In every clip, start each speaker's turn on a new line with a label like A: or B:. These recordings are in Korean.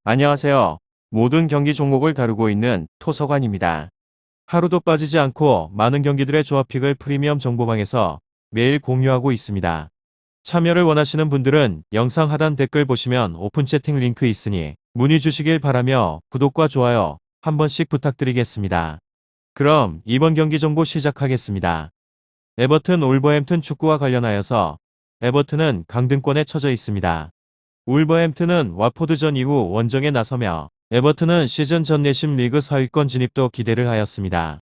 A: 안녕하세요. 모든 경기 종목을 다루고 있는 토서관입니다. 하루도 빠지지 않고 많은 경기들의 조합픽을 프리미엄 정보방에서 매일 공유하고 있습니다. 참여를 원하시는 분들은 영상 하단 댓글 보시면 오픈 채팅 링크 있으니 문의 주시길 바라며 구독과 좋아요 한 번씩 부탁드리겠습니다. 그럼 이번 경기 정보 시작하겠습니다. 에버튼 올버햄튼 축구와 관련하여서 에버튼은 강등권에 처져 있습니다. 울버햄튼은 와포드전 이후 원정에 나서며 에버튼은 시즌 전 내심 리그 4위권 진입도 기대를 하였습니다.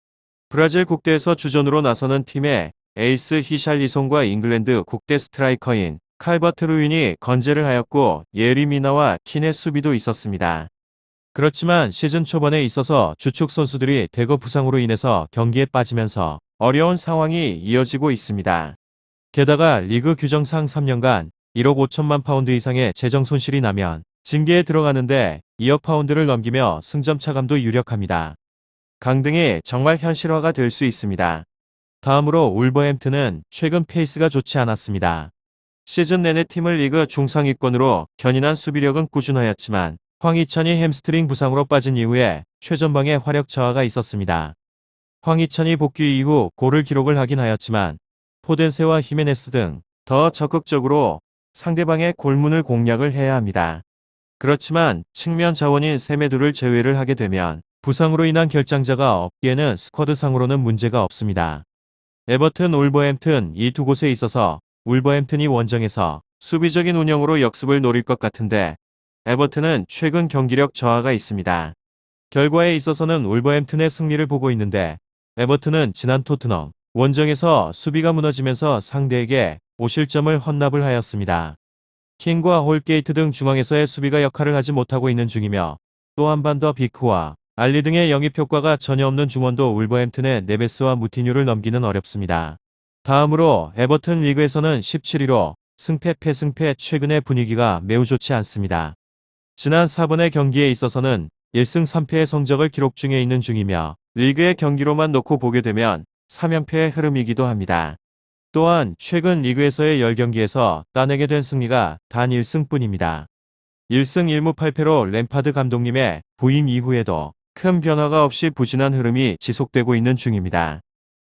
A: 브라질 국대에서 주전으로 나서는 팀의 에이스 히샬리송과 잉글랜드 국대 스트라이커인 칼버트 루인이 건재를 하였고 예리 미나와 킨의 수비도 있었습니다. 그렇지만 시즌 초반에 있어서 주축 선수들이 대거 부상으로 인해서 경기에 빠지면서 어려운 상황이 이어지고 있습니다. 게다가 리그 규정상 3년간 1억 5천만 파운드 이상의 재정 손실이 나면 징계에 들어가는데 2억 파운드를 넘기며 승점 차감도 유력합니다. 강등이 정말 현실화가 될 수 있습니다. 다음으로 울버햄튼은 최근 페이스가 좋지 않았습니다. 시즌 내내 팀을 리그 중상위권으로 견인한 수비력은 꾸준하였지만 황희찬이 햄스트링 부상으로 빠진 이후에 최전방에 화력 저하가 있었습니다. 황희찬이 복귀 이후 골을 기록을 하긴 하였지만 포덴세와 히메네스 등 더 적극적으로 상대방의 골문을 공략을 해야 합니다. 그렇지만 측면 자원인 세메두를 제외를 하게 되면 부상으로 인한 결장자가 없기에는 스쿼드상으로는 문제가 없습니다. 에버튼, 울버햄튼 이 두 곳에 있어서 울버햄튼이 원정에서 수비적인 운영으로 역습을 노릴 것 같은데 에버튼은 최근 경기력 저하가 있습니다. 결과에 있어서는 울버햄튼의 승리를 보고 있는데 에버튼은 지난 토트넘 원정에서 수비가 무너지면서 상대에게 5실점을 헌납을 하였습니다. 킹과 홀게이트 등 중앙에서의 수비가 역할을 하지 못하고 있는 중이며 또 한 반 더 비크와 알리 등의 영입 효과가 전혀 없는 중원도 울버햄튼의 네베스와 무티뉴를 넘기는 어렵습니다. 다음으로 에버튼 리그에서는 17위로 승패 패승패 최근의 분위기가 매우 좋지 않습니다. 지난 4번의 경기에 있어서는 1승 3패의 성적을 기록 중에 있는 중이며 리그의 경기로만 놓고 보게 되면 3연패의 흐름이기도 합니다. 또한 최근 리그에서의 10경기에서 따내게 된 승리가 단 1승뿐입니다. 1승 1무 8패로 램파드 감독님의 부임 이후에도 큰 변화가 없이 부진한 흐름이 지속되고 있는 중입니다.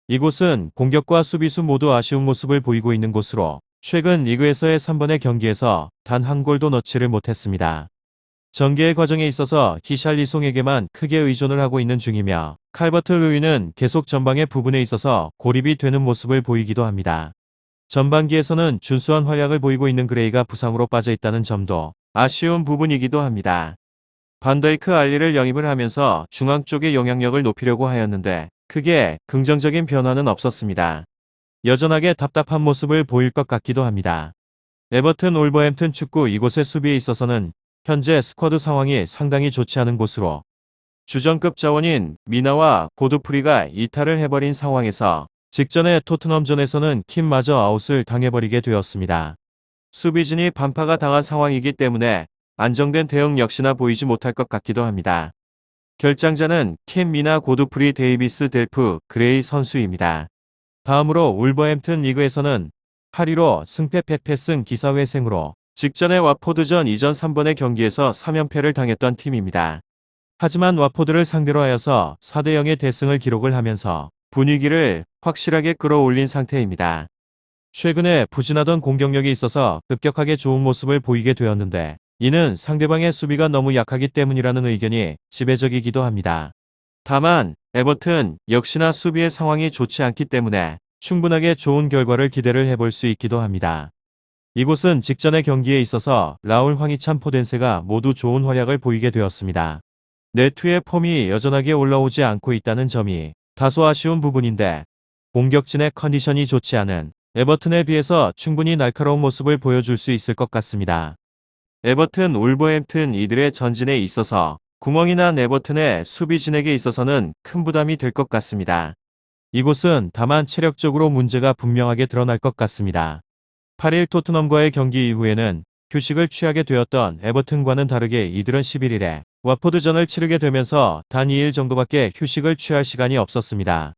A: 이곳은 공격과 수비수 모두 아쉬운 모습을 보이고 있는 곳으로 최근 리그에서의 3번의 경기에서 단 한 골도 넣지를 못했습니다. 전개의 과정에 있어서 히샬리송에게만 크게 의존을 하고 있는 중이며 칼버트 루이는 계속 전방의 부분에 있어서 고립이 되는 모습을 보이기도 합니다. 전반기에서는 준수한 활약을 보이고 있는 그레이가 부상으로 빠져 있다는 점도 아쉬운 부분이기도 합니다. 반더이크 알리를 영입을 하면서 중앙 쪽의 영향력을 높이려고 하였는데 크게 긍정적인 변화는 없었습니다. 여전하게 답답한 모습을 보일 것 같기도 합니다. 에버튼 올버햄튼 축구 이곳의 수비에 있어서는 현재 스쿼드 상황이 상당히 좋지 않은 곳으로 주전급 자원인 미나와 고드프리가 이탈을 해버린 상황에서 직전에 토트넘전에서는 킴마저 아웃을 당해버리게 되었습니다. 수비진이 반파가 당한 상황이기 때문에 안정된 대응 역시나 보이지 못할 것 같기도 합니다. 결장자는 킴 미나 고드프리 데이비스 델프 그레이 선수입니다. 다음으로 울버햄튼 리그에서는 8위로 승패 패패승 기사회생으로 직전에 와포드전 이전 3번의 경기에서 3연패를 당했던 팀입니다. 하지만 와포드를 상대로 하여서 4대0의 대승을 기록을 하면서 분위기를 확실하게 끌어올린 상태입니다. 최근에 부진하던 공격력이 있어서 급격하게 좋은 모습을 보이게 되었는데 이는 상대방의 수비가 너무 약하기 때문이라는 의견이 지배적이기도 합니다. 다만 에버튼 역시나 수비의 상황이 좋지 않기 때문에 충분하게 좋은 결과를 기대를 해볼 수 있기도 합니다. 이곳은 직전의 경기에 있어서 라울 황희찬 포덴세가 모두 좋은 활약을 보이게 되었습니다. 네트의 폼이 여전하게 올라오지 않고 있다는 점이 다소 아쉬운 부분인데 공격진의 컨디션이 좋지 않은 에버튼에 비해서 충분히 날카로운 모습을 보여줄 수 있을 것 같습니다. 에버튼, 울버햄튼 이들의 전진에 있어서 구멍이 난 에버튼의 수비진에게 있어서는 큰 부담이 될 것 같습니다. 이곳은 다만 체력적으로 문제가 분명하게 드러날 것 같습니다. 8일 토트넘과의 경기 이후에는 휴식을 취하게 되었던 에버튼과는 다르게 이들은 11일에 와포드전을 치르게 되면서 단 2일 정도밖에 휴식을 취할 시간이 없었습니다.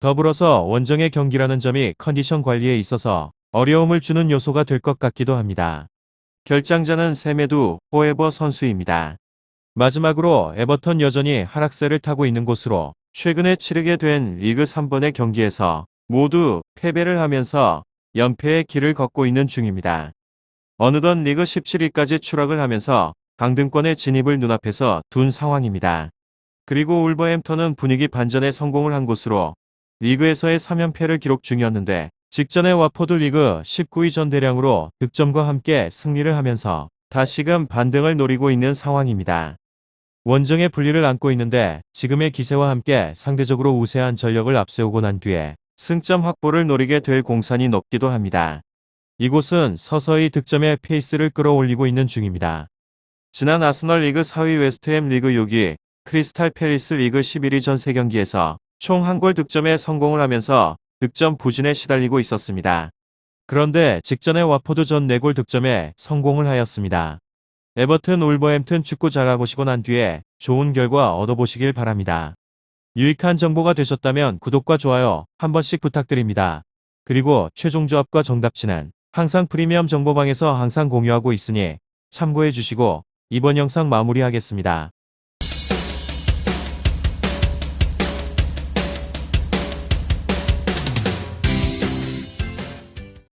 A: 더불어서 원정의 경기라는 점이 컨디션 관리에 있어서 어려움을 주는 요소가 될 것 같기도 합니다. 결장자는 세메두 호에버 선수입니다. 마지막으로 에버턴 여전히 하락세를 타고 있는 곳으로 최근에 치르게 된 리그 3번의 경기에서 모두 패배를 하면서 연패의 길을 걷고 있는 중입니다. 어느덧 리그 17위까지 추락을 하면서 강등권의 진입을 눈앞에서 둔 상황입니다. 그리고 울버햄턴은 분위기 반전에 성공을 한 곳으로 리그에서의 3연패를 기록 중이었는데 직전에 와포드 리그 19위 전 대량으로 득점과 함께 승리를 하면서 다시금 반등을 노리고 있는 상황입니다. 원정의 분리를 안고 있는데 지금의 기세와 함께 상대적으로 우세한 전력을 앞세우고 난 뒤에 승점 확보를 노리게 될 공산이 높기도 합니다. 이곳은 서서히 득점의 페이스를 끌어올리고 있는 중입니다. 지난 아스널 리그 4위 웨스트햄 리그 6위 크리스탈 팰리스 리그 11위 전 3경기에서 총 한 골 득점에 성공을 하면서 득점 부진에 시달리고 있었습니다. 그런데 직전에 와포드 전 4골 득점에 성공을 하였습니다. 에버튼 울버햄튼 축구 잘하보시고 난 뒤에 좋은 결과 얻어보시길 바랍니다. 유익한 정보가 되셨다면 구독과 좋아요 한 번씩 부탁드립니다. 그리고 최종 조합과 정답치는 항상 프리미엄 정보방에서 항상 공유하고 있으니 참고해 주시고 이번 영상 마무리하겠습니다.